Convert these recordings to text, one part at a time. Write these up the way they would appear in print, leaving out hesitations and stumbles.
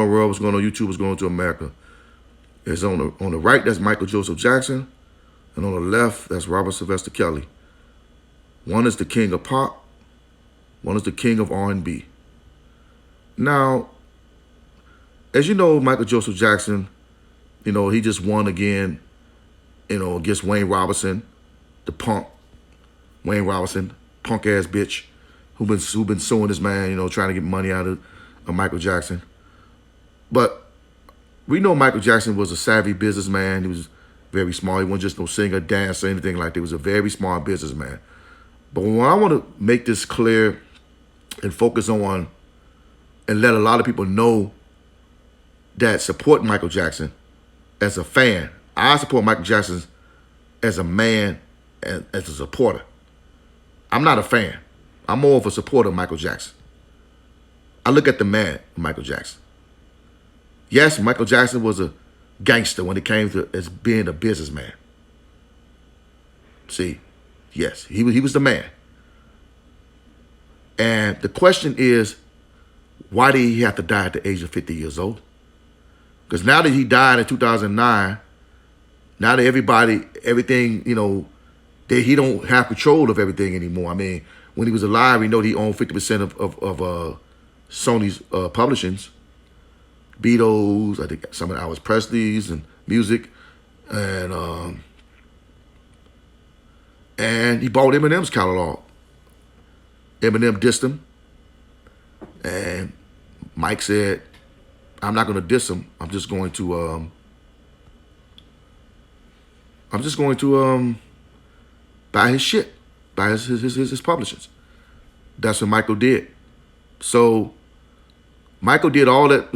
on world? What's going on YouTube? What's going on to America? It's on the right, that's Michael Joseph Jackson. And on the left, that's Robert Sylvester Kelly. One is the king of pop. One is the king of R&B. Now, as you know, Michael Joseph Jackson, he just won again, against Wayne Robinson, the punk. Wayne Robinson, punk ass bitch, who been suing this man, trying to get money out of Michael Jackson. But we know Michael Jackson was a savvy businessman. He was very smart. He wasn't just no singer, dancer, anything like that. He was a very smart businessman. But when I want to make this clear and focus on and let a lot of people know that support Michael Jackson as a fan. I support Michael Jackson as a man and as a supporter. I'm not a fan. I'm more of a supporter of Michael Jackson. I look at the man, Michael Jackson. Yes, Michael Jackson was a gangster when it came to as being a businessman. See, yes, he was the man. And the question is, why did he have to die at the age of 50 years old? Because now that he died in 2009, now that everything, that he don't have control of everything anymore. I mean, when he was alive, we know he owned 50% of Sony's publishings, Beatles, I think some of Elvis Presley's and music, and he bought Eminem's catalog. Eminem dissed him, and Mike said, "I'm not going to diss him. I'm just going to buy his shit, buy his publishings." That's what Michael did. So Michael did all that,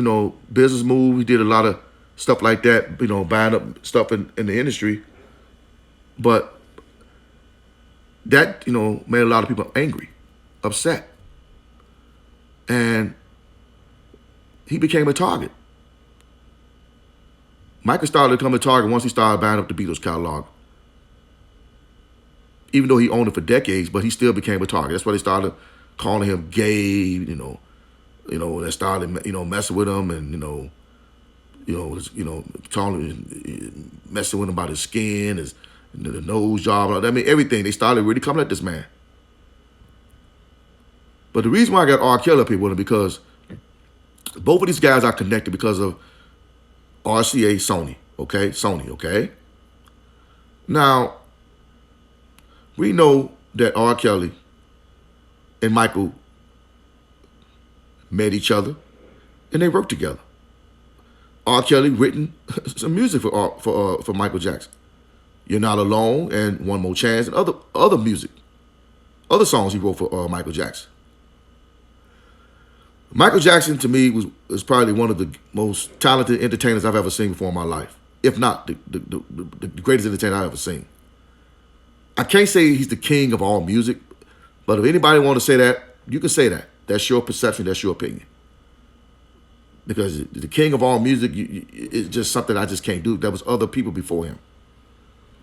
business move. He did a lot of stuff like that, buying up stuff in the industry. But that, made a lot of people angry, upset. And he became a target. Michael started to become a target once he started buying up the Beatles catalog. Even though he owned it for decades, but he still became a target. That's why they started calling him gay, they started, messing with him and, messing with him about his skin, the nose job, everything. They started really coming at this man. But the reason why I got R. Kelly up here with him, because both of these guys are connected because of RCA Sony, okay? Sony, okay? Now, we know that R. Kelly and Michael met each other and they worked together. R. Kelly written some music for Michael Jackson. You're Not Alone and One More Chance and other music, other songs he wrote for Michael Jackson. Michael Jackson, to me, was probably one of the most talented entertainers I've ever seen before in my life, if not the greatest entertainer I've ever seen. I can't say he's the king of all music, but if anybody want to say that, you can say that. That's your perception. That's your opinion. Because the king of all music is just something I just can't do. There was other people before him.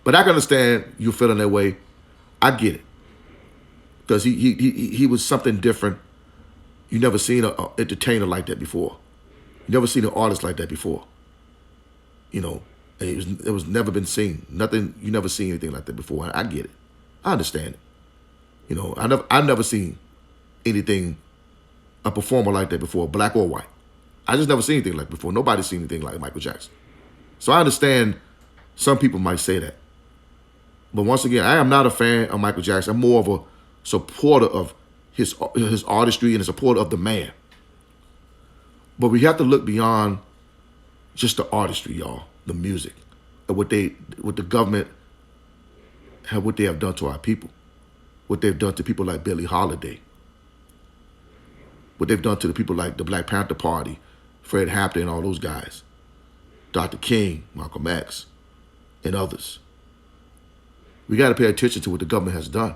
But I can understand you feeling that way. I get it. Because he was something different. You never seen an entertainer like that before. You never seen an artist like that before. And it was never been seen. Nothing, you never seen anything like that before. I get it. I understand it. I've never seen anything, a performer like that before, black or white. I just never seen anything like before. Nobody's seen anything like Michael Jackson. So I understand some people might say that. But once again, I am not a fan of Michael Jackson. I'm more of a supporter of his artistry and a supporter of the man. But we have to look beyond just the artistry, y'all, the music, and what the government what they have done to our people, what they've done to people like Billie Holiday, what they've done to the people like the Black Panther Party, Fred Hampton and all those guys, Dr. King, Malcolm X, and others. We got to pay attention to what the government has done.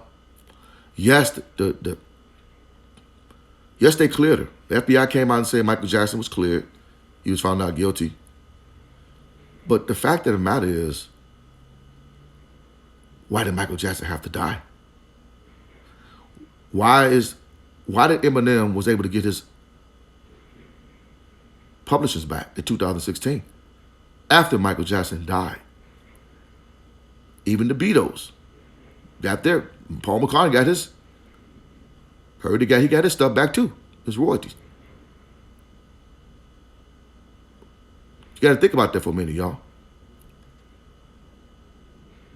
Yes, yes, they cleared her. The FBI came out and said Michael Jackson was cleared. He was found not guilty. But the fact of the matter is, why did Michael Jackson have to die? Why did Eminem was able to get his publishers back in 2016 after Michael Jackson died. Even the Beatles got their, Paul McCartney got his, he got his stuff back too, his royalties. You got to think about that for a minute, y'all.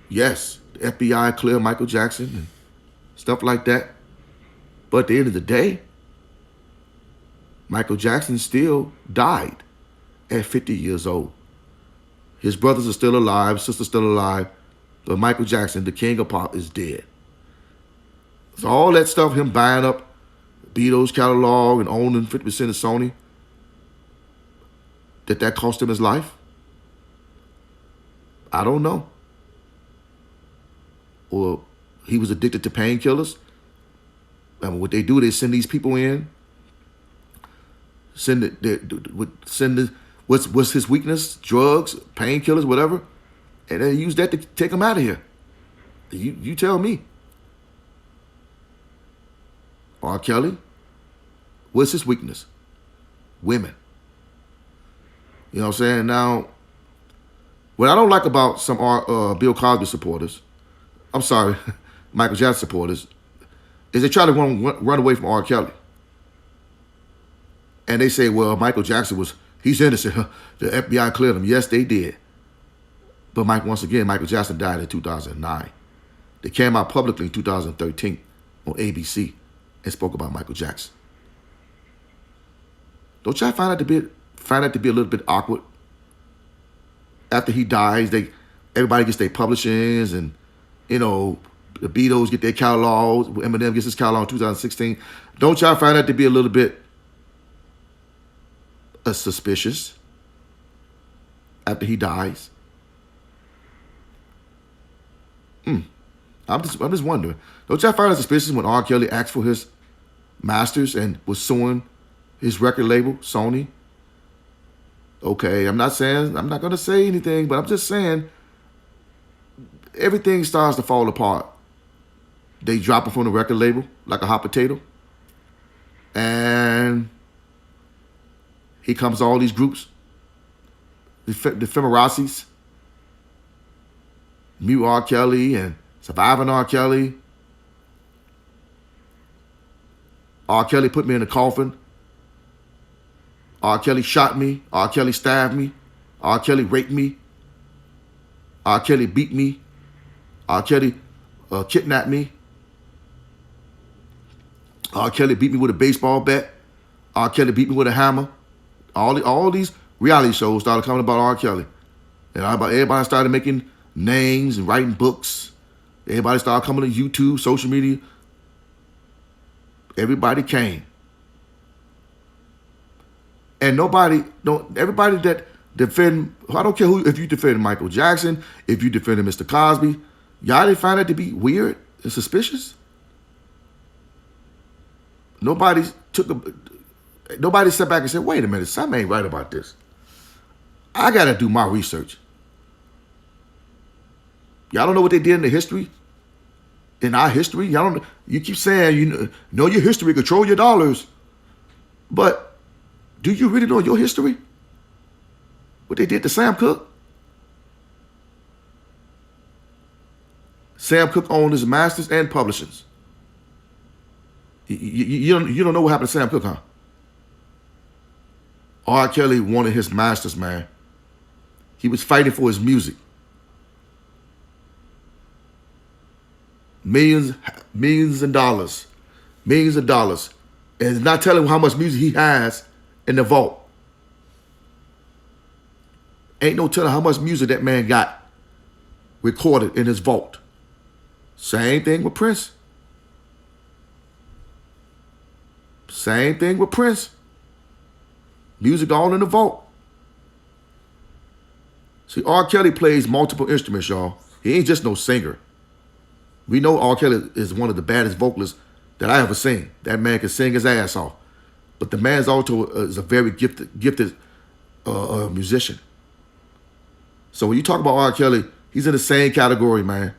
Yes, the FBI cleared Michael Jackson and stuff like that. But at the end of the day, Michael Jackson still died at 50 years old. His brothers are still alive, sister's still alive, but Michael Jackson, the king of pop, is dead. So all that stuff, him buying up Beatles catalog and owning 50% of Sony, that cost him his life? I don't know. Or he was addicted to painkillers. I mean, what they do, they send these people in, what's his weakness? Drugs, painkillers, whatever, and they use that to take him out of here. You tell me. R. Kelly, what's his weakness? Women. You know what I'm saying? Now, what I don't like about some Bill Cosby supporters, I'm sorry, Michael Jackson supporters, is they try to run away from R. Kelly. And they say, well, Michael Jackson he's innocent. The FBI cleared him. Yes, they did. But once again, Michael Jackson died in 2009. They came out publicly in 2013 on ABC and spoke about Michael Jackson. Don't y'all find that to be a little bit awkward? After he dies, everybody gets their publishings, and the Beatles get their catalogs. Eminem gets his catalog in 2016. Don't y'all find that to be a little bit suspicious after he dies? I'm just wondering. Don't y'all find it suspicious when R. Kelly asked for his masters and was suing his record label, Sony? Okay, I'm not going to say anything, but I'm just saying everything starts to fall apart. They drop it from the record label like a hot potato. And here comes all these groups, the Femoracis, Mute R. Kelly and Surviving R. Kelly. R. Kelly put me in a coffin. R. Kelly shot me. R. Kelly stabbed me. R. Kelly raped me. R. Kelly beat me. R. Kelly kidnapped me. R. Kelly beat me with a baseball bat. R. Kelly beat me with a hammer. All these reality shows started coming about R. Kelly. And everybody started making names and writing books. Everybody started coming to YouTube, social media. Everybody came. And everybody that defend, I don't care if you defend Michael Jackson, if you defended Mr. Cosby, y'all didn't find that to be weird and suspicious? Nobody sat back and said, wait a minute, something ain't right about this. I got to do my research. Y'all don't know what they did in the history? In our history? Y'all don't. You keep saying, know your history, control your dollars. But do you really know your history? What they did to Sam Cooke? Sam Cooke owned his masters and publishings. You don't know what happened to Sam Cooke, huh? R. Kelly wanted his masters, man. He was fighting for his music. Millions of dollars. And not telling how much music he has in the vault. Ain't no telling how much music that man got recorded in his vault. Same thing with Prince. Same thing with Prince. Music all in the vault. See, R. Kelly plays multiple instruments, y'all. He ain't just no singer. We know R. Kelly is one of the baddest vocalists that I ever seen. That man can sing his ass off. But the man's also is a very gifted musician. So when you talk about R. Kelly, he's in the same category, man.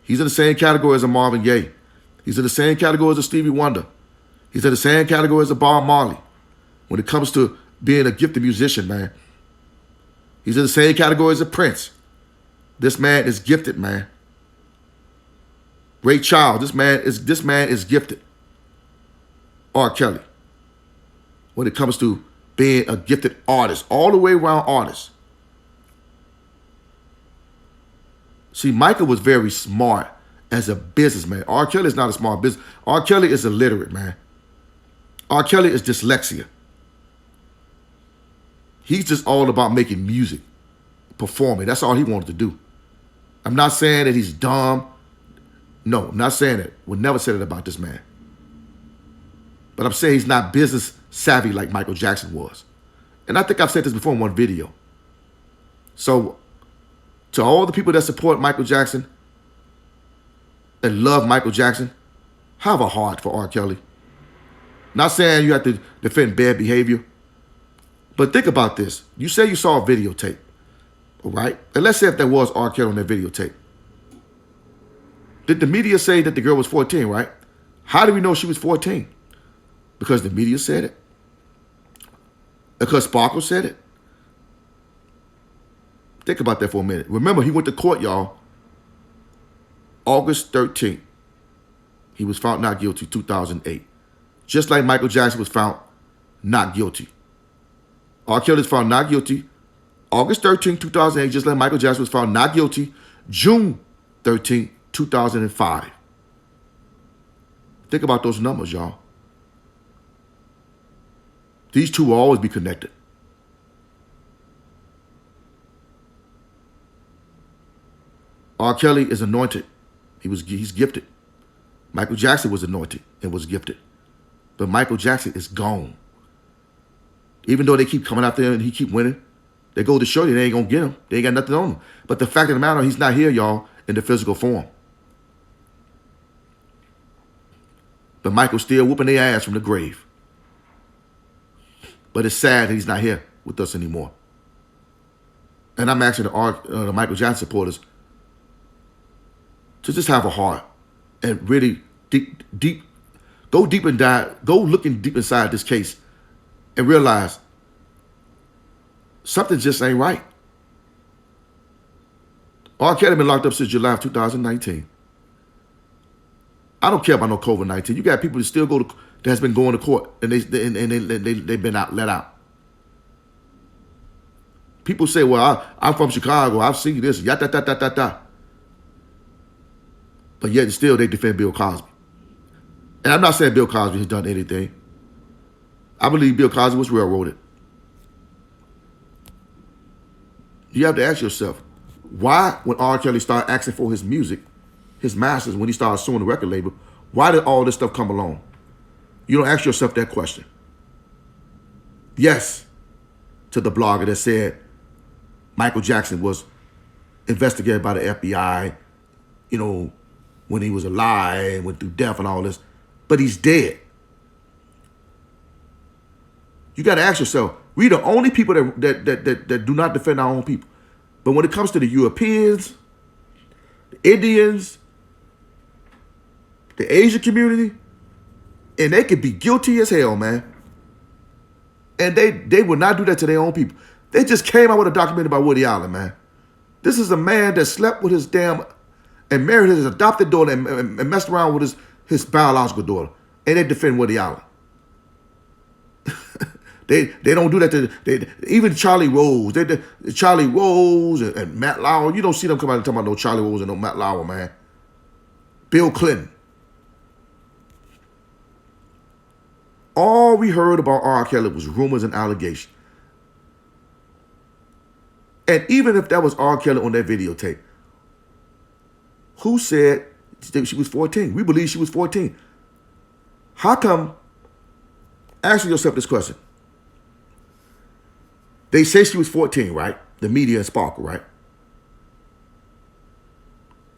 He's in the same category as a Marvin Gaye. He's in the same category as a Stevie Wonder. He's in the same category as a Bob Marley. When it comes to being a gifted musician, man. He's in the same category as a Prince. This man is gifted, man. Ray Charles, this man is gifted. R. Kelly. When it comes to being a gifted artist, all the way around artist. See, Michael was very smart as a businessman. R. Kelly is not a smart business. R. Kelly is illiterate, man. R. Kelly is dyslexia. He's just all about making music, performing. That's all he wanted to do. I'm not saying that he's dumb. No, I'm not saying it. Would never say that about this man. But I'm saying he's not business savvy like Michael Jackson was. And I think I've said this before in one video. So, to all the people that support Michael Jackson and love Michael Jackson, have a heart for R. Kelly. Not saying you have to defend bad behavior, but think about this. You say you saw a videotape, all right? And let's say if there was R. Kelly on that videotape. Did the media say that the girl was 14, right? How do we know she was 14? Because the media said it? Because Sparkle said it? Think about that for a minute. Remember, he went to court, y'all, August 13th. He was found not guilty, 2008. Just like Michael Jackson was found not guilty. R. Kelly was found not guilty August 13th, 2008, just like Michael Jackson was found not guilty June 13th, 2005. Think about those numbers, y'all. These two will always be connected. R. Kelly is anointed. He's gifted. Michael Jackson was anointed and was gifted. But Michael Jackson is gone. Even though they keep coming out there and he keep winning, they go to show you they ain't going to get him. They ain't got nothing on him. But the fact of the matter, he's not here, y'all, in the physical form. But Michael's still whooping their ass from the grave. But it's sad that he's not here with us anymore. And I'm asking the Michael Jackson supporters to just have a heart and really go deep and dive, go looking deep inside this case and realize something just ain't right. R. Kelly been locked up since July of 2019. I don't care about no COVID-19. You got people that still that has been going to court and they've been let out. People say, well, I'm from Chicago. I've seen this. Yada. But yet still they defend Bill Cosby. And I'm not saying Bill Cosby has done anything. I believe Bill Cosby was railroaded. You have to ask yourself, why when R. Kelly started asking for his music, his masters, when he started suing the record label, why did all this stuff come along? You don't ask yourself that question. Yes, to the blogger that said Michael Jackson was investigated by the FBI, when he was alive, went through death and all this, but he's dead. You got to ask yourself, we the only people that do not defend our own people. But when it comes to the Europeans, the Indians, the Asian community, and they could be guilty as hell, man. And they would not do that to their own people. They just came out with a documentary about Woody Allen, man. This is a man that slept with his and married his adopted daughter and messed around with his biological daughter. And they defend Woody Allen. They don't do that to even Charlie Rose. Charlie Rose and Matt Lauer. You don't see them come out and talk about no Charlie Rose and no Matt Lauer, man. Bill Clinton. All we heard about R. Kelly was rumors and allegations. And even if that was R. Kelly on that videotape, who said she was 14? We believe she was 14. How come, ask yourself this question. They say she was 14, right? The media and Sparkle, right?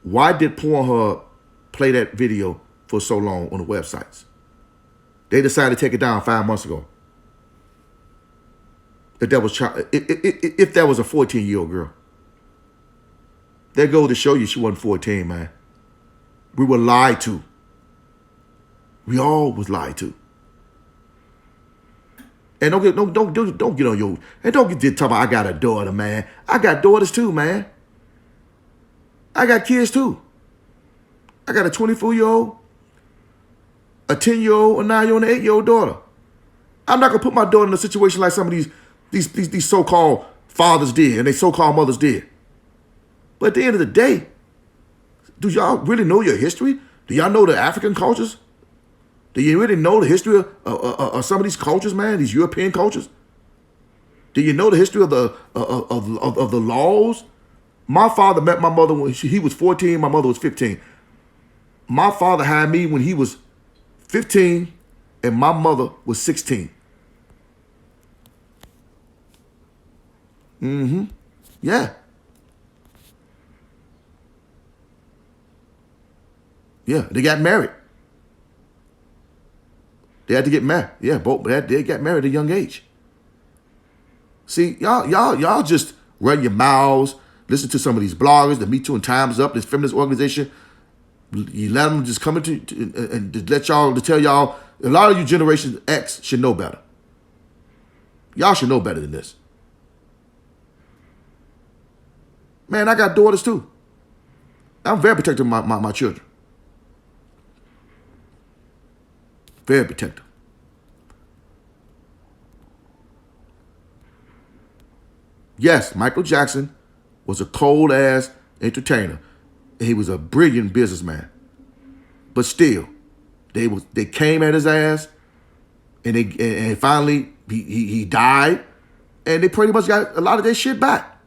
Why did Pornhub play that video for so long on the websites? They decided to take it down 5 months ago. If that was a 14-year-old girl. That goes to show you she wasn't 14, man. We were lied to. We all was lied to. And don't get on your, and don't get talking about I got a daughter, man. I got daughters too, man. I got kids too. I got a 24-year-old, a 10-year-old, a 9-year-old, and an 8-year-old daughter. I'm not gonna put my daughter in a situation like some of these so-called fathers did and they so-called mothers did. But at the end of the day, do y'all really know your history? Do y'all know the African cultures? Do you really know the history of some of these cultures, man? These European cultures? Do you know the history of the laws? My father met my mother when he was 14. My mother was 15. My father had me when he was 15, and my mother was 16. Yeah. Yeah, they got married. They had to get married. Yeah, both they got married at a young age. See, y'all just run your mouths, listen to some of these bloggers, the Me Too and Time's Up, this feminist organization. You let them just come into and let y'all to tell y'all. A lot of you Generation X should know better. Y'all should know better than this. Man, I got daughters too. I'm very protective of my children. Very protective. Yes, Michael Jackson was a cold-ass entertainer. He was a brilliant businessman. But still, they came at his ass, and finally he died, and they pretty much got a lot of their shit back.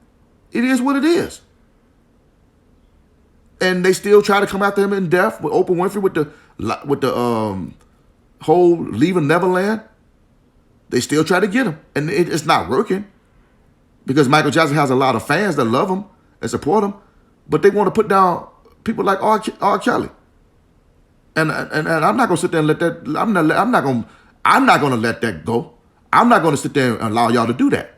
It is what it is. And they still try to come after him in death with Oprah Winfrey with the whole Leaving Neverland. They still try to get him, and it's not working because Michael Jackson has a lot of fans that love him and support him, but they want to put down people like R. Kelly. And I'm not gonna sit there and let that. I'm not gonna let that go. I'm not gonna sit there and allow y'all to do that.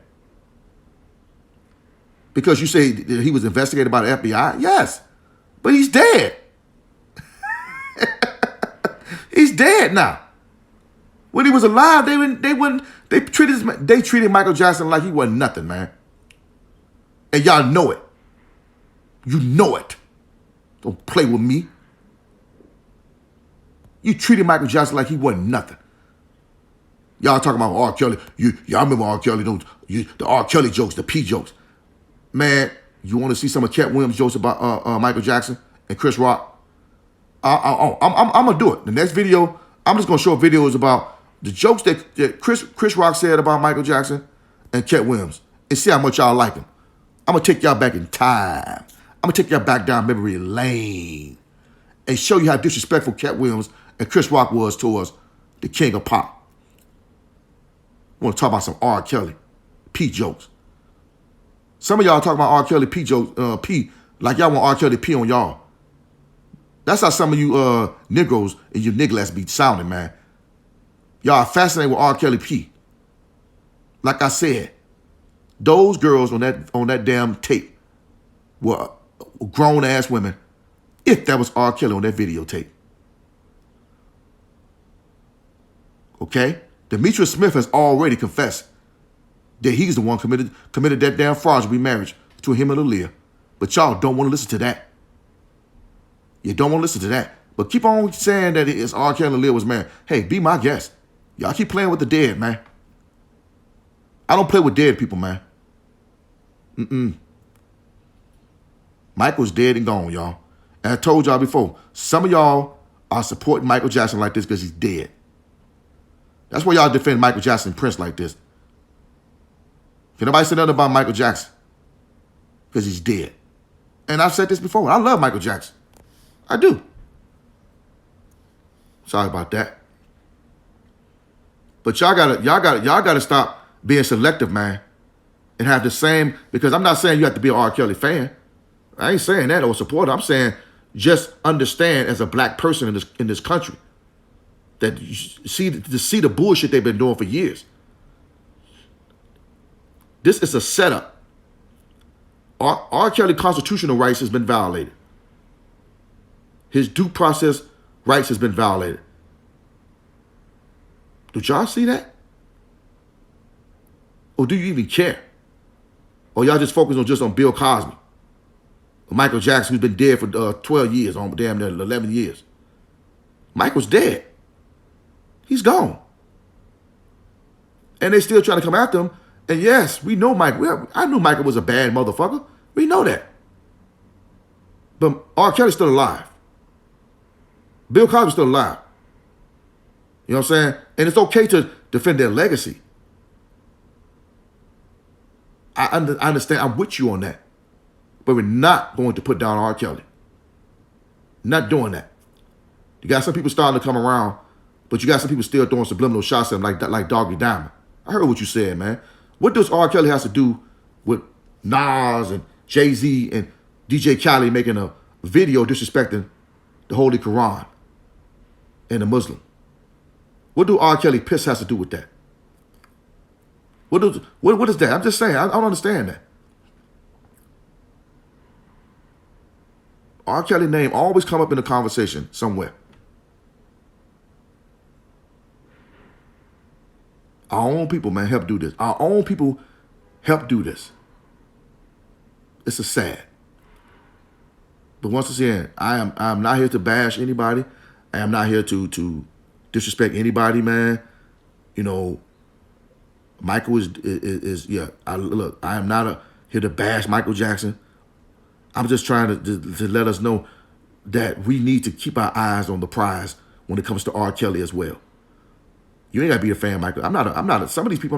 Because you say that he was investigated by the FBI, yes, but he's dead. He's dead now. When he was alive, they treated Michael Jackson like he wasn't nothing, man. And y'all know it. You know it. Don't play with me. You treated Michael Jackson like he wasn't nothing. Y'all talking about R. Kelly. Y'all remember R. Kelly, the R. Kelly jokes, the P jokes. Man, you want to see some of Cat Williams' jokes about Michael Jackson and Chris Rock? I'm going to do it. The next video, I'm just going to show videos about the jokes that Chris Rock said about Michael Jackson and Cat Williams and see how much y'all like him. I'm going to take y'all back in time. I'm going to take y'all back down memory lane and show you how disrespectful Cat Williams and Chris Rock was towards the king of pop. I want to talk about some R. Kelly P jokes. Some of y'all talking about R. Kelly P jokes, P, like y'all want R. Kelly P on y'all. That's how some of you Negroes and you niggas be sounding, man. Y'all are fascinated with R. Kelly P. Like I said, those girls on that damn tape were grown-ass women, if that was R. Kelly on that videotape. Okay? Demetrius Smith has already confessed that he's the one committed that damn fraudulent marriage between him and Aaliyah. But y'all don't want to listen to that. You don't want to listen to that. But keep on saying that it's R. Kelly and Aaliyah was married. Hey, be my guest. Y'all keep playing with the dead, man. I don't play with dead people, man. Michael's dead and gone, y'all. And I told y'all before, some of y'all are supporting Michael Jackson like this because he's dead. That's why y'all defend Michael Jackson and Prince like this. Can nobody say nothing about Michael Jackson? Because he's dead. And I've said this before. I love Michael Jackson. I do. Sorry about that. But y'all gotta stop being selective, man. And have the same, because I'm not saying you have to be an R. Kelly fan. I ain't saying that or supporter. I'm saying just understand as a black person in this country that you see the bullshit they've been doing for years. This is a setup. R. Kelly constitutional rights has been violated. His due process rights has been violated. Did y'all see that? Or do you even care? Or y'all just focus on Bill Cosby? Or Michael Jackson, who's been dead for 12 years, on damn near 11 years. Michael's dead. He's gone. And they still trying to come after him. And yes, we know Michael. I knew Michael was a bad motherfucker. We know that. But R. Kelly's still alive. Bill Cosby's still alive. You know what I'm saying? And it's okay to defend their legacy. I understand. I'm with you on that. But we're not going to put down R. Kelly. Not doing that. You got some people starting to come around, but you got some people still throwing subliminal shots at him like Doggy Diamond. I heard what you said, man. What does R. Kelly has to do with Nas and Jay-Z and DJ Khaled making a video disrespecting the Holy Quran and the Muslim? What do R. Kelly piss has to do with that? What is that? I'm just saying, I don't understand that. R. Kelly name always come up in the conversation somewhere. Our own people, man, help do this. Our own people help do this. It's a sad. But once again, I am not here to bash anybody. I am not here to disrespect anybody, man. You know, Michael is yeah. Look, I am not here to bash Michael Jackson. I'm just trying to let us know that we need to keep our eyes on the prize when it comes to R. Kelly as well. You ain't gotta be a fan, Michael. I'm not. Some of these people,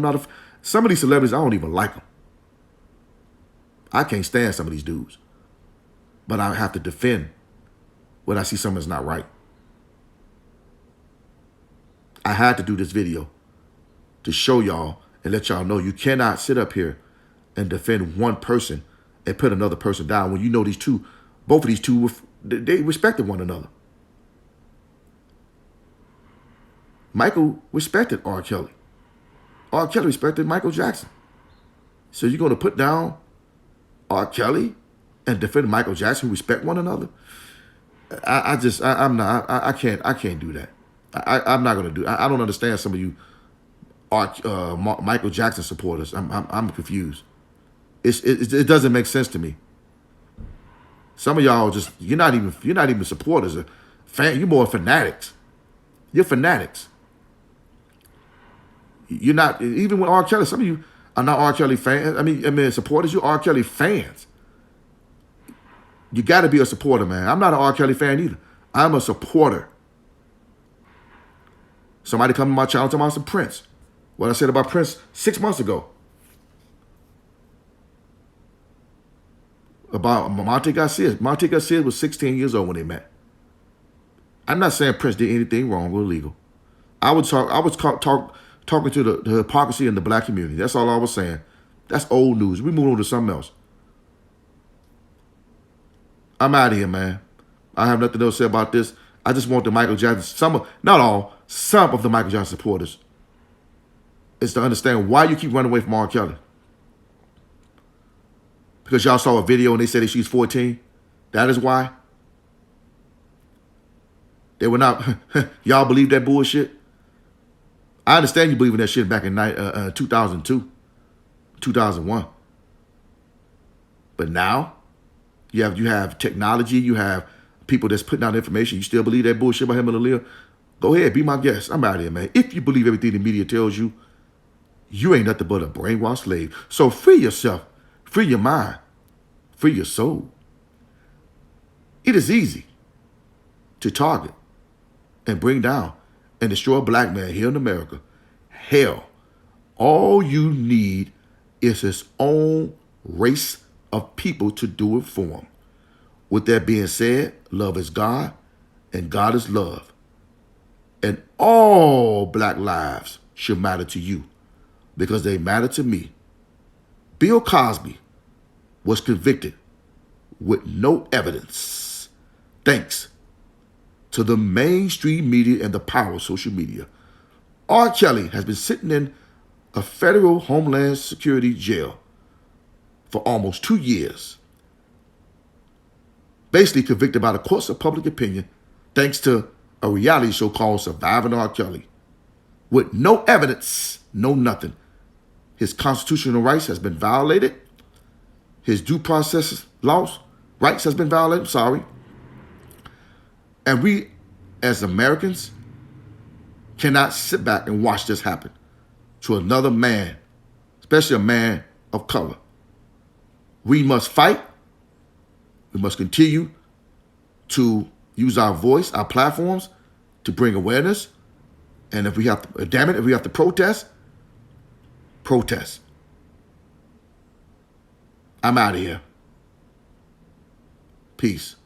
some of these celebrities, I don't even like them. I can't stand some of these dudes, but I have to defend when I see something that's not right. I had to do this video to show y'all and let y'all know you cannot sit up here and defend one person and put another person down when you know both of these two, they respected one another. Michael respected R. Kelly. R. Kelly respected Michael Jackson. So you're going to put down R. Kelly and defend Michael Jackson who respect one another? I can't do that. I'm not going to do it. I don't understand some of you Michael Jackson supporters. I'm confused. It doesn't make sense to me. Some of y'all you're not even supporters. You're more fanatics. You're fanatics. You're not, even with R. Kelly, some of you are not R. Kelly fans. I mean supporters, you're R. Kelly fans. You got to be a supporter, man. I'm not an R. Kelly fan either. I'm a supporter. Somebody come to my channel talking about some Prince. What I said about Prince 6 months ago. About Monte Garcia. Monte Garcia was 16 years old when they met. I'm not saying Prince did anything wrong or illegal. I was talking to the hypocrisy in the black community. That's all I was saying. That's old news. We move on to something else. I'm out of here, man. I have nothing else to say about this. I just want the Michael Jackson, not all, some of the Michael Jackson supporters is to understand why you keep running away from R. Kelly. Because y'all saw a video and they said that she's 14. That is why. They were not, y'all believe that bullshit? I understand you believe in that shit back in 2002, 2001. But now, you have technology, you have people that's putting out information. You still believe that bullshit about him and Aaliyah? Go ahead, be my guest. I'm out of here, man. If you believe everything the media tells you, you ain't nothing but a brainwashed slave. So free yourself, free your mind, free your soul. It is easy to target and bring down and destroy a black man here in America. Hell, all you need is his own race of people to do it for him. With that being said, love is God and God is love. And all black lives should matter to you because they matter to me. Bill Cosby was convicted with no evidence, thanks to the mainstream media and the power of social media. R. Kelly has been sitting in a federal Homeland Security jail for almost 2 years, basically convicted by the courts of public opinion, thanks to a reality show called Surviving R. Kelly, with no evidence, no nothing. His constitutional rights has been violated. His due process rights has been violated. Sorry. And we, as Americans, cannot sit back and watch this happen to another man, especially a man of color. We must fight. We must continue to use our voice, our platforms, to bring awareness. And if we have to, damn it, if we have to protest, protest. I'm out of here. Peace.